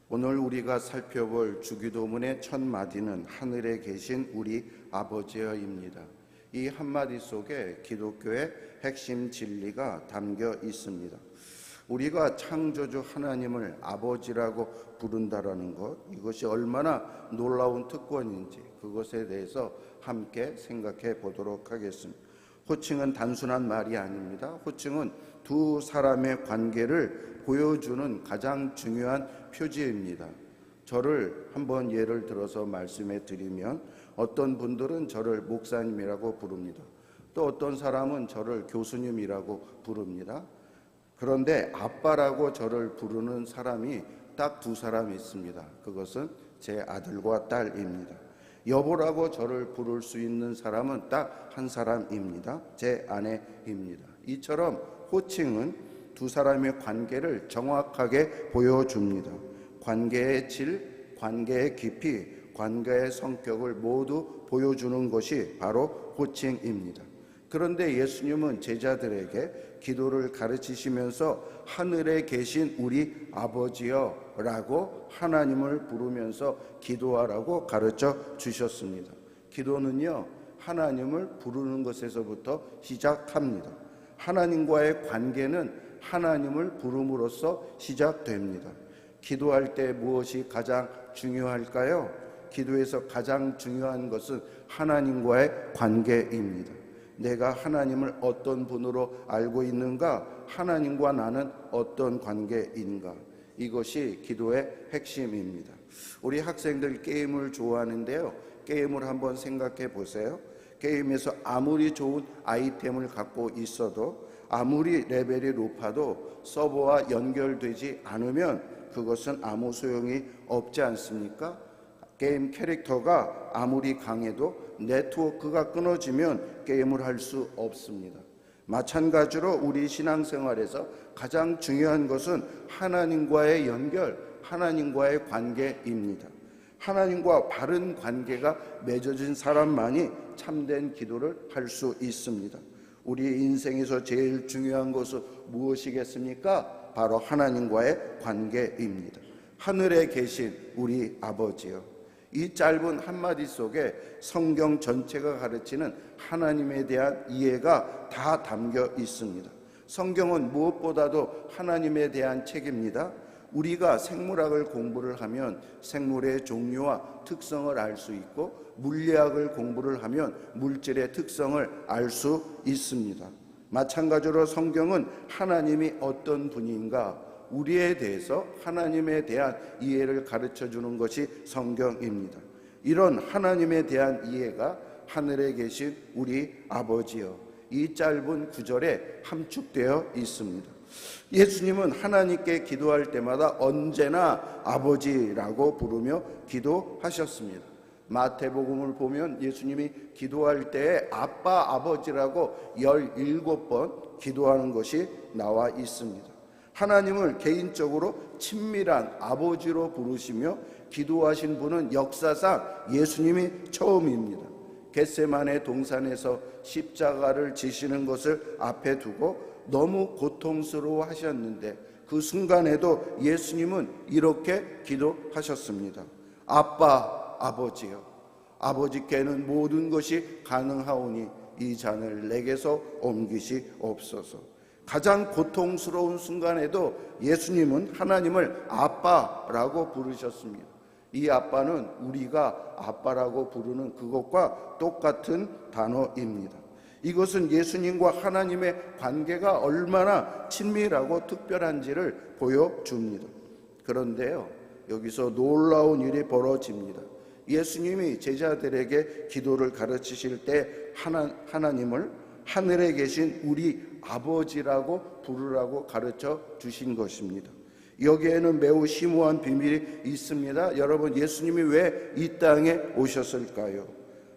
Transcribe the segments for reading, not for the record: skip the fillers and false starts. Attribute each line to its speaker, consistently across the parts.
Speaker 1: 오늘 우리가 살펴볼 주기도문의 첫 마디는 하늘에 계신 우리 아버지여입니다. 이 한마디 속에 기독교의 핵심 진리가 담겨 있습니다. 우리가 창조주 하나님을 아버지라고 부른다라는 것, 이것이 얼마나 놀라운 특권인지 그것에 대해서 함께 생각해 보도록 하겠습니다. 호칭은 단순한 말이 아닙니다. 호칭은 두 사람의 관계를 보여주는 가장 중요한 표지입니다. 저를 한번 예를 들어서 말씀해 드리면 어떤 분들은 저를 목사님이라고 부릅니다. 또 어떤 사람은 저를 교수님이라고 부릅니다. 그런데 아빠라고 저를 부르는 사람이 딱 두 사람 있습니다. 그것은 제 아들과 딸입니다. 여보라고 저를 부를 수 있는 사람은 딱 한 사람입니다. 제 아내입니다. 이처럼 호칭은 두 사람의 관계를 정확하게 보여줍니다. 관계의 질, 관계의 깊이, 관계의 성격을 모두 보여주는 것이 바로 호칭입니다. 그런데 예수님은 제자들에게 기도를 가르치시면서 하늘에 계신 우리 아버지여 라고 하나님을 부르면서 기도하라고 가르쳐 주셨습니다. 기도는요, 하나님을 부르는 것에서부터 시작합니다. 하나님과의 관계는 하나님을 부름으로써 시작됩니다. 기도할 때 무엇이 가장 중요할까요? 기도에서 가장 중요한 것은 하나님과의 관계입니다. 내가 하나님을 어떤 분으로 알고 있는가? 하나님과 나는 어떤 관계인가? 이것이 기도의 핵심입니다. 우리 학생들 게임을 좋아하는데요. 게임을 한번 생각해 보세요. 게임에서 아무리 좋은 아이템을 갖고 있어도 아무리 레벨이 높아도 서버와 연결되지 않으면 그것은 아무 소용이 없지 않습니까? 게임 캐릭터가 아무리 강해도 네트워크가 끊어지면 게임을 할 수 없습니다. 마찬가지로 우리 신앙생활에서 가장 중요한 것은 하나님과의 연결, 하나님과의 관계입니다. 하나님과 바른 관계가 맺어진 사람만이 참된 기도를 할 수 있습니다. 우리 인생에서 제일 중요한 것은 무엇이겠습니까? 바로 하나님과의 관계입니다. 하늘에 계신 우리 아버지요. 이 짧은 한마디 속에 성경 전체가 가르치는 하나님에 대한 이해가 다 담겨 있습니다. 성경은 무엇보다도 하나님에 대한 책입니다. 우리가 생물학을 공부를 하면 생물의 종류와 특성을 알 수 있고 물리학을 공부를 하면 물질의 특성을 알 수 있습니다. 마찬가지로 성경은 하나님이 어떤 분인가, 우리에 대해서 하나님에 대한 이해를 가르쳐 주는 것이 성경입니다. 이런 하나님에 대한 이해가 하늘에 계신 우리 아버지여, 이 짧은 구절에 함축되어 있습니다. 예수님은 하나님께 기도할 때마다 언제나 아버지라고 부르며 기도하셨습니다. 마태복음을 보면 예수님이 기도할 때에 아빠, 아버지라고 17번 기도하는 것이 나와 있습니다. 하나님을 개인적으로 친밀한 아버지로 부르시며 기도하신 분은 역사상 예수님이 처음입니다. 겟세마네 동산에서 십자가를 지시는 것을 앞에 두고 너무 고통스러워 하셨는데 그 순간에도 예수님은 이렇게 기도하셨습니다. 아빠, 아버지여, 아버지께는 모든 것이 가능하오니 이 잔을 내게서 옮기시옵소서. 가장 고통스러운 순간에도 예수님은 하나님을 아빠라고 부르셨습니다. 이 아빠는 우리가 아빠라고 부르는 그것과 똑같은 단어입니다. 이것은 예수님과 하나님의 관계가 얼마나 친밀하고 특별한지를 보여줍니다. 그런데요, 여기서 놀라운 일이 벌어집니다. 예수님이 제자들에게 기도를 가르치실 때 하나님을 하늘에 계신 우리 아버지라고 부르라고 가르쳐 주신 것입니다. 여기에는 매우 심오한 비밀이 있습니다. 여러분, 예수님이 왜 이 땅에 오셨을까요?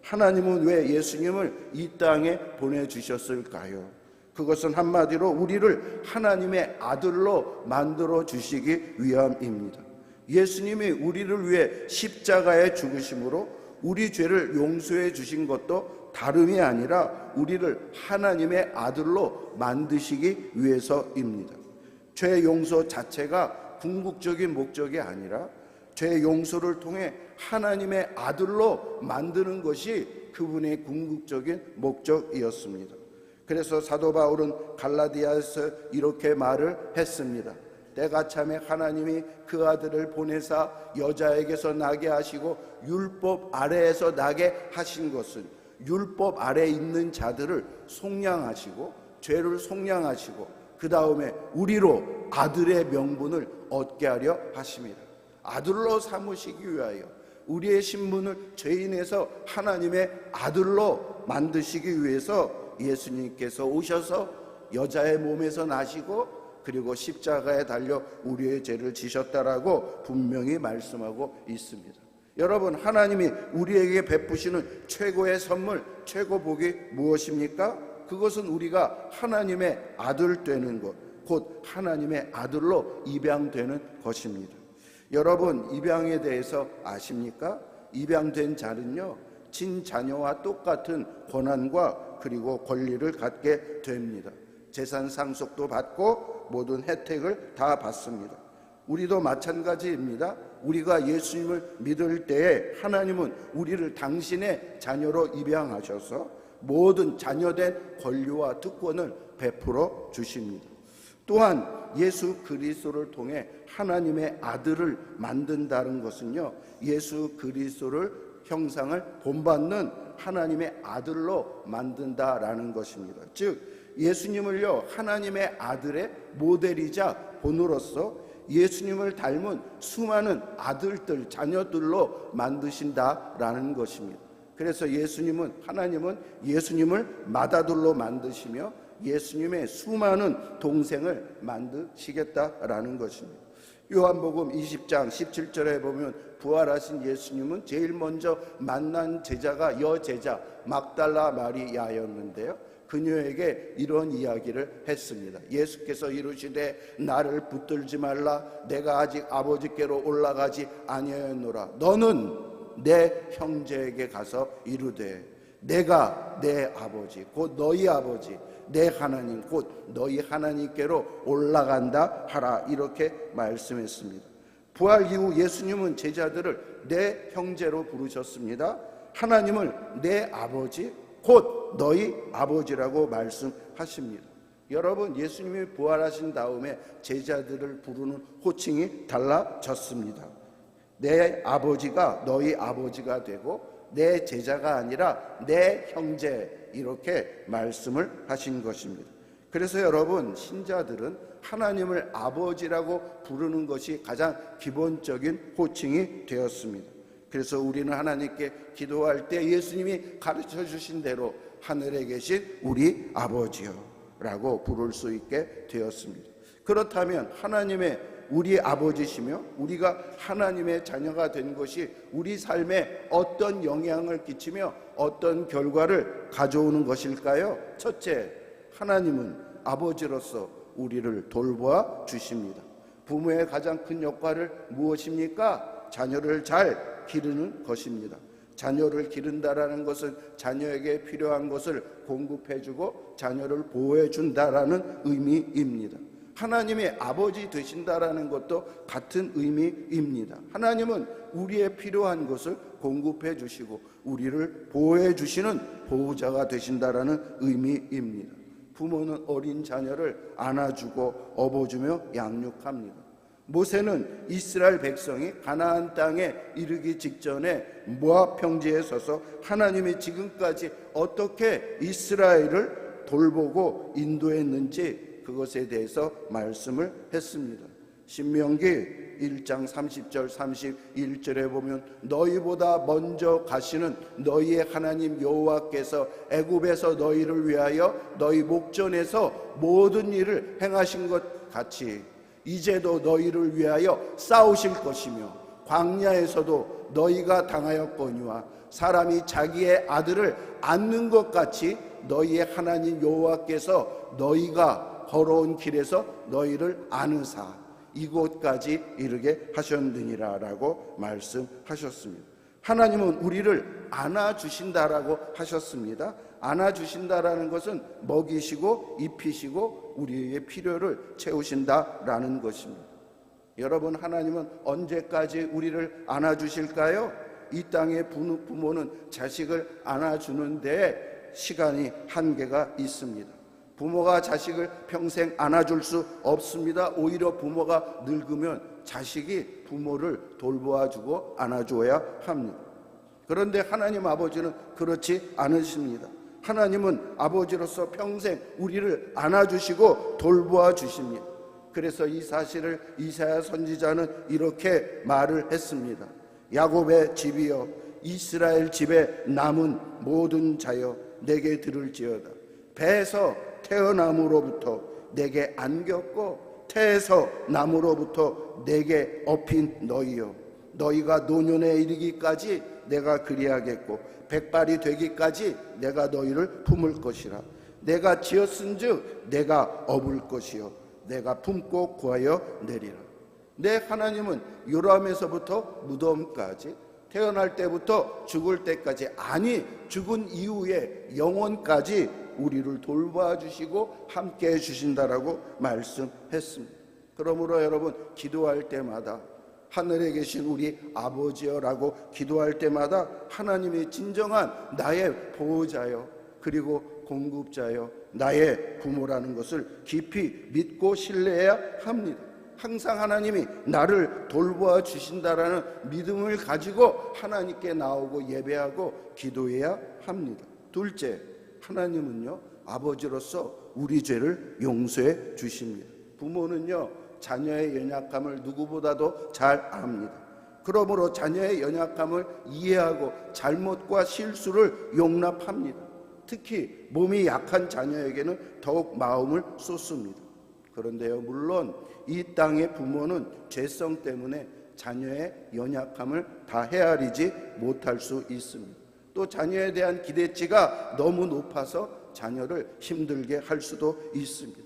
Speaker 1: 하나님은 왜 예수님을 이 땅에 보내주셨을까요? 그것은 한마디로 우리를 하나님의 아들로 만들어 주시기 위함입니다. 예수님이 우리를 위해 십자가에 죽으심으로 우리 죄를 용서해 주신 것도 다름이 아니라 우리를 하나님의 아들로 만드시기 위해서입니다. 죄 용서 자체가 궁극적인 목적이 아니라 죄 용서를 통해 하나님의 아들로 만드는 것이 그분의 궁극적인 목적이었습니다. 그래서 사도 바울은 갈라디아에서 이렇게 말을 했습니다. 때가 참에 하나님이 그 아들을 보내사 여자에게서 나게 하시고 율법 아래에서 나게 하신 것은 율법 아래에 있는 자들을 속량하시고 죄를 속량하시고 그 다음에 우리로 아들의 명분을 얻게 하려 하심이라. 아들로 삼으시기 위하여 우리의 신분을 죄인에서 하나님의 아들로 만드시기 위해서 예수님께서 오셔서 여자의 몸에서 나시고 그리고 십자가에 달려 우리의 죄를 지셨다라고 분명히 말씀하고 있습니다. 여러분, 하나님이 우리에게 베푸시는 최고의 선물, 최고 복이 무엇입니까? 그것은 우리가 하나님의 아들 되는 것, 곧 하나님의 아들로 입양되는 것입니다. 여러분, 입양에 대해서 아십니까? 입양된 자는요, 친자녀와 똑같은 권한과 그리고 권리를 갖게 됩니다. 재산 상속도 받고 모든 혜택을 다 받습니다. 우리도 마찬가지입니다. 우리가 예수님을 믿을 때에 하나님은 우리를 당신의 자녀로 입양하셔서 모든 자녀된 권리와 특권을 베풀어 주십니다. 또한 예수 그리스도를 통해 하나님의 아들을 만든다는 것은요, 예수 그리스도를 형상을 본받는 하나님의 아들로 만든다라는 것입니다. 즉 예수님을요, 하나님의 아들의 모델이자 본으로서 예수님을 닮은 수많은 아들들, 자녀들로 만드신다라는 것입니다. 그래서 하나님은 예수님을 맏아들로 만드시며 예수님의 수많은 동생을 만드시겠다라는 것입니다. 요한복음 20장 17절에 보면 부활하신 예수님은 제일 먼저 만난 제자가 여제자 막달라 마리아였는데요, 그녀에게 이런 이야기를 했습니다. 예수께서 이르시되 나를 붙들지 말라. 내가 아직 아버지께로 올라가지 아니하였노라. 너는 내 형제에게 가서 이르되 내가 내 아버지 곧 너희 아버지 내 하나님 곧 너희 하나님께로 올라간다 하라. 이렇게 말씀했습니다. 부활 이후 예수님은 제자들을 내 형제로 부르셨습니다. 하나님을 내 아버지 곧 너희 아버지라고 말씀하십니다. 여러분, 예수님이 부활하신 다음에 제자들을 부르는 호칭이 달라졌습니다. 내 아버지가 너희 아버지가 되고 내 제자가 아니라 내 형제, 이렇게 말씀을 하신 것입니다. 그래서 여러분, 신자들은 하나님을 아버지라고 부르는 것이 가장 기본적인 호칭이 되었습니다. 그래서 우리는 하나님께 기도할 때 예수님이 가르쳐 주신 대로 하늘에 계신 우리 아버지요 라고 부를 수 있게 되었습니다. 그렇다면 하나님의 우리 아버지시며 우리가 하나님의 자녀가 된 것이 우리 삶에 어떤 영향을 끼치며 어떤 결과를 가져오는 것일까요? 첫째, 하나님은 아버지로서 우리를 돌보아 주십니다. 부모의 가장 큰 역할은 무엇입니까? 자녀를 잘 기르는 것입니다. 자녀를 기른다라는 것은 자녀에게 필요한 것을 공급해주고 자녀를 보호해준다라는 의미입니다. 하나님의 아버지 되신다라는 것도 같은 의미입니다. 하나님은 우리의 필요한 것을 공급해 주시고 우리를 보호해 주시는 보호자가 되신다라는 의미입니다. 부모는 어린 자녀를 안아주고 업어주며 양육합니다. 모세는 이스라엘 백성이 가나안 땅에 이르기 직전에 모압 평지에 서서 하나님이 지금까지 어떻게 이스라엘을 돌보고 인도했는지 그것에 대해서 말씀을 했습니다. 신명기 1장 30절 31절에 보면 너희보다 먼저 가시는 너희의 하나님 여호와께서 애굽에서 너희를 위하여 너희 목전에서 모든 일을 행하신 것 같이 이제도 너희를 위하여 싸우실 것이며 광야에서도 너희가 당하였거니와 사람이 자기의 아들을 안는 것 같이 너희의 하나님 여호와께서 너희가 걸어온 길에서 너희를 안으사 이곳까지 이르게 하셨느니라 라고 말씀하셨습니다. 하나님은 우리를 안아주신다라고 하셨습니다. 안아주신다라는 것은 먹이시고 입히시고 우리의 필요를 채우신다라는 것입니다. 여러분, 하나님은 언제까지 우리를 안아주실까요? 이 땅의 부모는 자식을 안아주는데 시간이 한계가 있습니다. 부모가 자식을 평생 안아줄 수 없습니다. 오히려 부모가 늙으면 자식이 부모를 돌보아주고 안아줘야 합니다. 그런데 하나님 아버지는 그렇지 않으십니다. 하나님은 아버지로서 평생 우리를 안아주시고 돌보아 주십니다. 그래서 이 사실을 이사야 선지자는 이렇게 말을 했습니다. 야곱의 집이여, 이스라엘 집에 남은 모든 자여, 내게 들을지어다. 배에서 태어남으로부터 내게 안겼고 태에서 남으로부터 내게 업힌 너희여, 너희가 노년에 이르기까지 내가 그리하겠고 백발이 되기까지 내가 너희를 품을 것이라. 내가 지었은즉 내가 업을 것이요 내가 품고 구하여 내리라. 내 하나님은 요람에서부터 무덤까지, 태어날 때부터 죽을 때까지, 아니 죽은 이후에 영원까지 우리를 돌봐 주시고 함께 해 주신다라고 말씀했습니다. 그러므로 여러분, 기도할 때마다 하늘에 계신 우리 아버지여라고 기도할 때마다 하나님이 진정한 나의 보호자여 그리고 공급자여 나의 부모라는 것을 깊이 믿고 신뢰해야 합니다. 항상 하나님이 나를 돌보아 주신다라는 믿음을 가지고 하나님께 나오고 예배하고 기도해야 합니다. 둘째, 하나님은요, 아버지로서 우리 죄를 용서해 주십니다. 부모는요, 자녀의 연약함을 누구보다도 잘 압니다. 그러므로 자녀의 연약함을 이해하고 잘못과 실수를 용납합니다. 특히 몸이 약한 자녀에게는 더욱 마음을 쏟습니다. 그런데요, 물론 이 땅의 부모는 죄성 때문에 자녀의 연약함을 다 헤아리지 못할 수 있습니다. 또 자녀에 대한 기대치가 너무 높아서 자녀를 힘들게 할 수도 있습니다.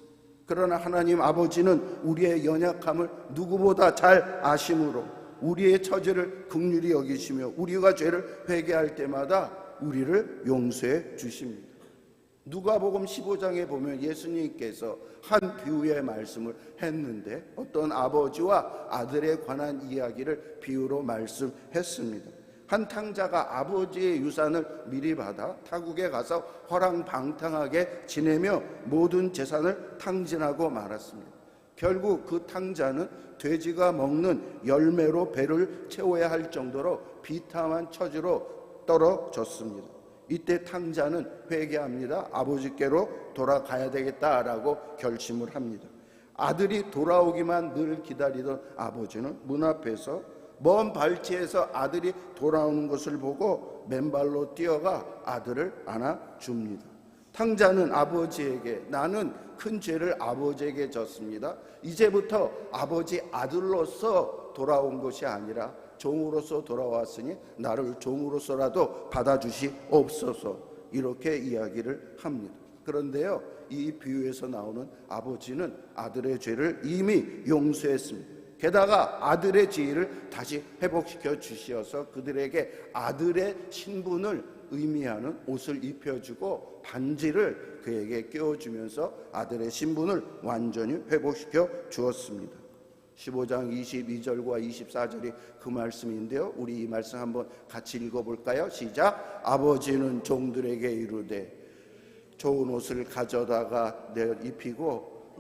Speaker 1: 그러나 하나님 아버지는 우리의 연약함을 누구보다 잘 아심으로 우리의 처지를 긍휼히 여기시며 우리가 죄를 회개할 때마다 우리를 용서해 주십니다. 누가복음 15장에 보면 예수님께서 한 비유의 말씀을 했는데 어떤 아버지와 아들에 관한 이야기를 비유로 말씀했습니다. 한 탕자가 아버지의 유산을 미리 받아 타국에 가서 허랑방탕하게 지내며 모든 재산을 탕진하고 말았습니다. 결국 그 탕자는 돼지가 먹는 열매로 배를 채워야 할 정도로 비참한 처지로 떨어졌습니다. 이때 탕자는 회개합니다. 아버지께로 돌아가야 되겠다라고 결심을 합니다. 아들이 돌아오기만 늘 기다리던 아버지는 문 앞에서 먼 발치에서 아들이 돌아오는 것을 보고 맨발로 뛰어가 아들을 안아줍니다. 탕자는 아버지에게, 나는 큰 죄를 아버지에게 졌습니다. 이제부터 아버지 아들로서 돌아온 것이 아니라 종으로서 돌아왔으니 나를 종으로서라도 받아주시옵소서, 이렇게 이야기를 합니다. 그런데요, 이 비유에서 나오는 아버지는 아들의 죄를 이미 용서했습니다. 게다가 아들의 지위를 다시 회복시켜 주시어서 그들에게 아들의 신분을 의미하는 옷을 입혀주고 반지를 그에게 끼워주면서 아들의 신분을 완전히 회복시켜 주었습니다. 15장 22절과 24절이 그 말씀인데요, 우리 이 말씀 한번 같이 읽어볼까요? 시작. 아버지는 종들에게 이르되 좋은 옷을 가져다가 입히고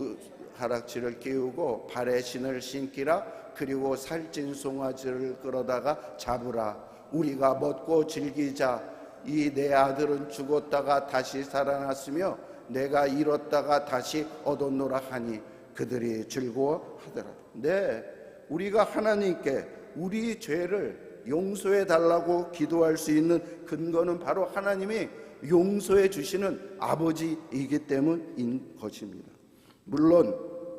Speaker 1: 가락지를 끼우고 발에 신을 신기라. 그리고 살찐 송아지를 끌어다가 잡으라. 우리가 먹고 즐기자. 이 내 아들은 죽었다가 다시 살아났으며 내가 잃었다가 다시 얻었노라 하니 그들이 즐거워하더라. 네, 우리가 하나님께 우리 죄를 용서해 달라고 기도할 수 있는 근거는 바로 하나님이 용서해 주시는 아버지이기 때문인 것입니다. 물론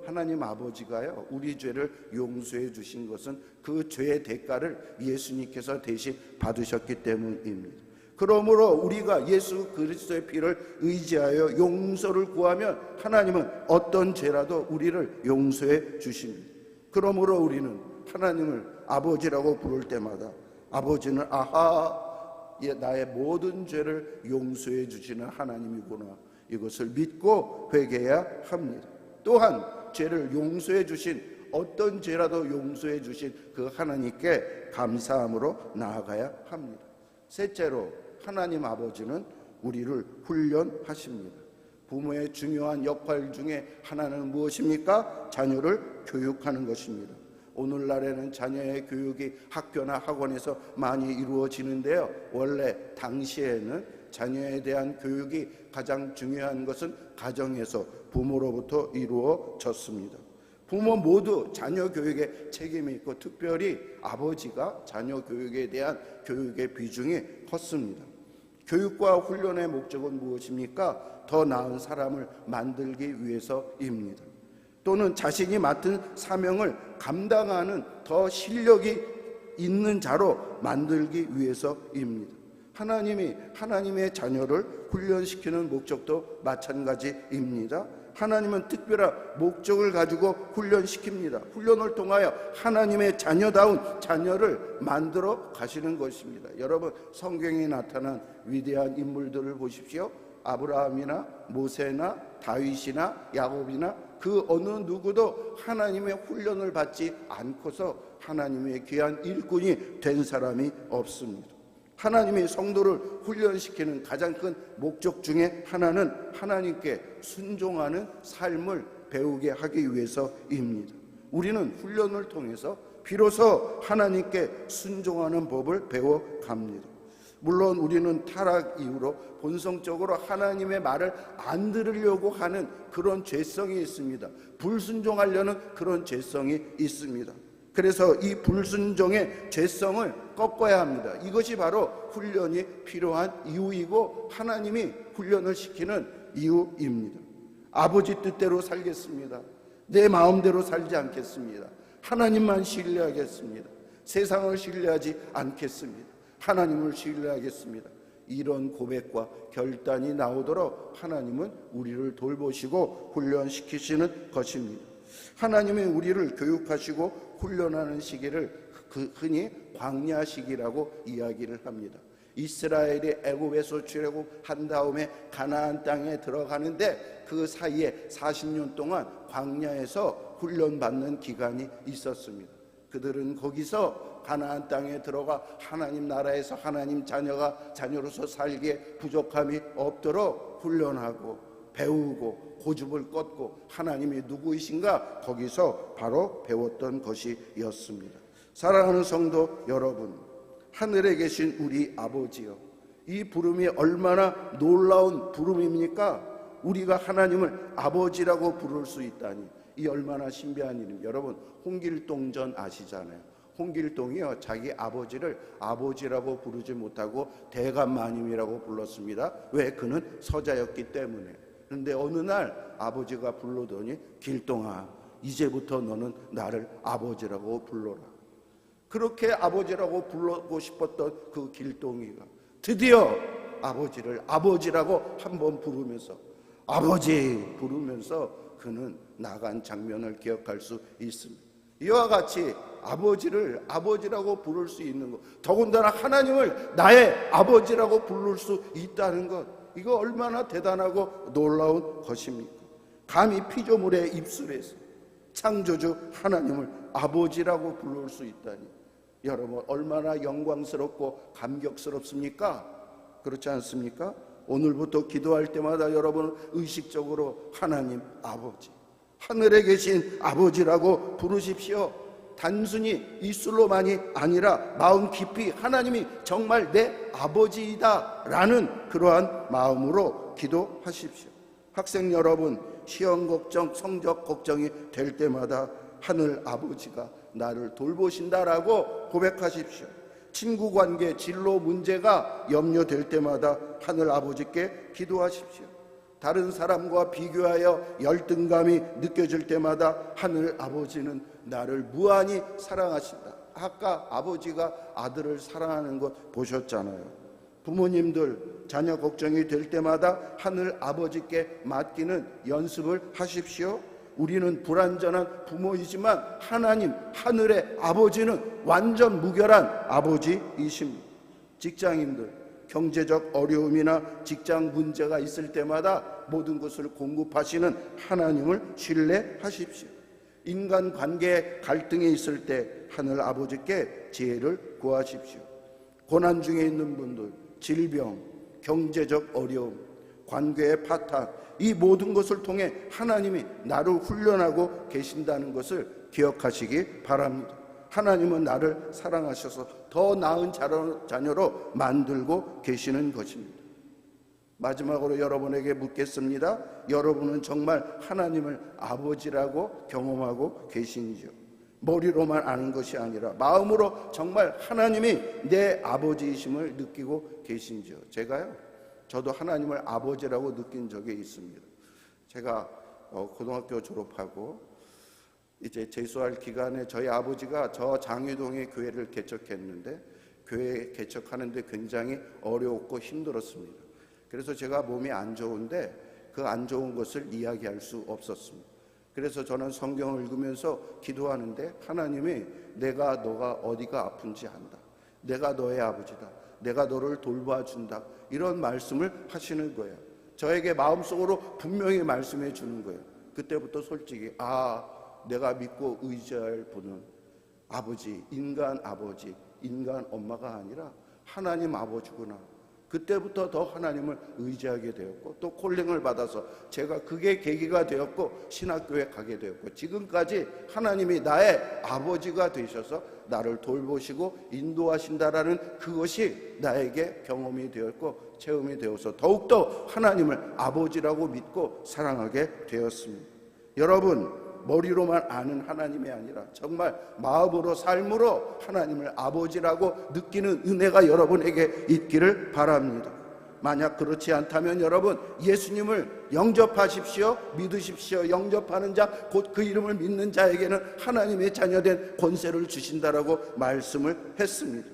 Speaker 1: 하나님 아버지가요, 우리 죄를 용서해 주신 것은 그 죄의 대가를 예수님께서 대신 받으셨기 때문입니다. 그러므로 우리가 예수 그리스도의 피를 의지하여 용서를 구하면 하나님은 어떤 죄라도 우리를 용서해 주십니다. 그러므로 우리는 하나님을 아버지라고 부를 때마다 아버지는 나의 모든 죄를 용서해 주시는 하나님이구나, 이것을 믿고 회개해야 합니다. 또한 죄를 용서해 주신 어떤 죄라도 용서해 주신 그 하나님께 감사함으로 나아가야 합니다. 셋째로, 하나님 아버지는 우리를 훈련하십니다. 부모의 중요한 역할 중에 하나는 무엇입니까? 자녀를 교육하는 것입니다. 오늘날에는 자녀의 교육이 학교나 학원에서 많이 이루어지는데요, 원래 당시에는 자녀에 대한 교육이 가장 중요한 것은 가정에서 부모로부터 이루어졌습니다. 부모 모두 자녀 교육에 책임이 있고 특별히 아버지가 자녀 교육에 대한 교육의 비중이 컸습니다. 교육과 훈련의 목적은 무엇입니까? 더 나은 사람을 만들기 위해서입니다. 또는 자신이 맡은 사명을 감당하는 더 실력이 있는 자로 만들기 위해서입니다. 하나님이 하나님의 자녀를 훈련시키는 목적도 마찬가지입니다. 하나님은 특별한 목적을 가지고 훈련시킵니다. 훈련을 통하여 하나님의 자녀다운 자녀를 만들어 가시는 것입니다. 여러분, 성경에 나타난 위대한 인물들을 보십시오. 아브라함이나 모세나 다윗이나 야곱이나 그 어느 누구도 하나님의 훈련을 받지 않고서 하나님의 귀한 일꾼이 된 사람이 없습니다. 하나님의 성도를 훈련시키는 가장 큰 목적 중에 하나는 하나님께 순종하는 삶을 배우게 하기 위해서입니다. 우리는 훈련을 통해서 비로소 하나님께 순종하는 법을 배워갑니다. 물론 우리는 타락 이후로 본성적으로 하나님의 말을 안 들으려고 하는 그런 죄성이 있습니다. 불순종하려는 그런 죄성이 있습니다. 그래서 이 불순종의 죄성을 꺾어야 합니다. 이것이 바로 훈련이 필요한 이유이고 하나님이 훈련을 시키는 이유입니다. 아버지 뜻대로 살겠습니다. 내 마음대로 살지 않겠습니다. 하나님만 신뢰하겠습니다. 세상을 신뢰하지 않겠습니다. 하나님을 신뢰하겠습니다. 이런 고백과 결단이 나오도록 하나님은 우리를 돌보시고 훈련시키시는 것입니다. 하나님이 우리를 교육하시고 훈련하는 시기를 흔히 광야 시기라고 이야기를 합니다. 이스라엘이 애굽에서 출애굽한 다음에 가나안 땅에 들어가는데 그 사이에 40년 동안 광야에서 훈련받는 기간이 있었습니다. 그들은 거기서 가나안 땅에 들어가 하나님 나라에서 하나님 자녀로서 살기에 부족함이 없도록 훈련하고 배우고 고집을 꺾고 하나님이 누구이신가 거기서 바로 배웠던 것이었습니다. 사랑하는 성도 여러분, 하늘에 계신 우리 아버지요, 이 부름이 얼마나 놀라운 부름입니까? 우리가 하나님을 아버지라고 부를 수 있다니, 이 얼마나 신비한 일입니다. 여러분, 홍길동전 아시잖아요. 홍길동이요, 자기 아버지를 아버지라고 부르지 못하고 대감마님이라고 불렀습니다. 왜? 그는 서자였기 때문에. 그런데 어느 날 아버지가 불러더니, 길동아, 이제부터 너는 나를 아버지라고 불러라. 그렇게 아버지라고 부르고 싶었던 그 길동이가 드디어 아버지를 아버지라고 한번 부르면서, 아버지 부르면서 그는 나간 장면을 기억할 수 있습니다. 이와 같이 아버지를 아버지라고 부를 수 있는 것, 더군다나 하나님을 나의 아버지라고 부를 수 있다는 것, 이거 얼마나 대단하고 놀라운 것입니까? 감히 피조물의 입술에서 창조주 하나님을 아버지라고 부를 수 있다니, 여러분 얼마나 영광스럽고 감격스럽습니까? 그렇지 않습니까? 오늘부터 기도할 때마다 여러분 의식적으로 하나님 아버지, 하늘에 계신 아버지라고 부르십시오. 단순히 입술로만이 아니라 마음 깊이 하나님이 정말 내 아버지이다 라는 그러한 마음으로 기도하십시오. 학생 여러분, 시험 걱정, 성적 걱정이 될 때마다 하늘 아버지가 나를 돌보신다라고 고백하십시오. 친구 관계, 진로 문제가 염려될 때마다 하늘 아버지께 기도하십시오. 다른 사람과 비교하여 열등감이 느껴질 때마다 하늘 아버지는 나를 무한히 사랑하신다. 아까 아버지가 아들을 사랑하는 것 보셨잖아요. 부모님들 자녀 걱정이 될 때마다 하늘 아버지께 맡기는 연습을 하십시오. 우리는 불완전한 부모이지만 하나님 하늘의 아버지는 완전 무결한 아버지이십니다. 직장인들 경제적 어려움이나 직장 문제가 있을 때마다 모든 것을 공급하시는 하나님을 신뢰하십시오. 인간 관계에 갈등이 있을 때 하늘 아버지께 지혜를 구하십시오. 고난 중에 있는 분들, 질병, 경제적 어려움, 관계의 파탄, 이 모든 것을 통해 하나님이 나를 훈련하고 계신다는 것을 기억하시기 바랍니다. 하나님은 나를 사랑하셔서 더 나은 자녀로 만들고 계시는 것입니다. 마지막으로 여러분에게 묻겠습니다. 여러분은 정말 하나님을 아버지라고 경험하고 계신지요? 머리로만 아는 것이 아니라 마음으로 정말 하나님이 내 아버지이심을 느끼고 계신지요? 저도 하나님을 아버지라고 느낀 적이 있습니다. 제가 고등학교 졸업하고 이제 재수할 기간에 저희 아버지가 저 장유동에 교회를 개척했는데, 교회 개척하는데 굉장히 어려웠고 힘들었습니다. 그래서 제가 몸이 안 좋은데 그 안 좋은 것을 이야기할 수 없었습니다. 그래서 저는 성경을 읽으면서 기도하는데, 하나님이 너가 어디가 아픈지 안다, 내가 너의 아버지다, 내가 너를 돌봐준다, 이런 말씀을 하시는 거예요. 저에게 마음속으로 분명히 말씀해 주는 거예요. 그때부터 솔직히 내가 믿고 의지할 분은 아버지, 인간 엄마가 아니라 하나님 아버지구나. 그때부터 더 하나님을 의지하게 되었고, 또 콜링을 받아서 제가 그게 계기가 되었고 신학교에 가게 되었고, 지금까지 하나님이 나의 아버지가 되셔서 나를 돌보시고 인도하신다라는 그것이 나에게 경험이 되었고 체험이 되어서 더욱더 하나님을 아버지라고 믿고 사랑하게 되었습니다. 여러분, 머리로만 아는 하나님이 아니라 정말 마음으로, 삶으로 하나님을 아버지라고 느끼는 은혜가 여러분에게 있기를 바랍니다. 만약 그렇지 않다면 여러분, 예수님을 영접하십시오. 믿으십시오. 영접하는 자, 곧 그 이름을 믿는 자에게는 하나님의 자녀된 권세를 주신다라고 말씀을 했습니다.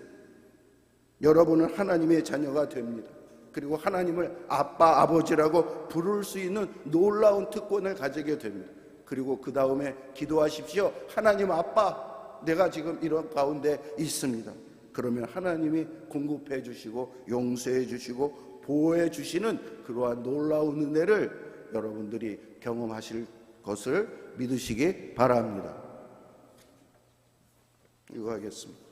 Speaker 1: 여러분은 하나님의 자녀가 됩니다. 그리고 하나님을 아빠, 아버지라고 부를 수 있는 놀라운 특권을 가지게 됩니다. 그리고 그 다음에 기도하십시오. 하나님 아빠, 내가 지금 이런 가운데 있습니다. 그러면 하나님이 공급해 주시고 용서해 주시고 보호해 주시는 그러한 놀라운 은혜를 여러분들이 경험하실 것을 믿으시기 바랍니다. 이거 하겠습니다.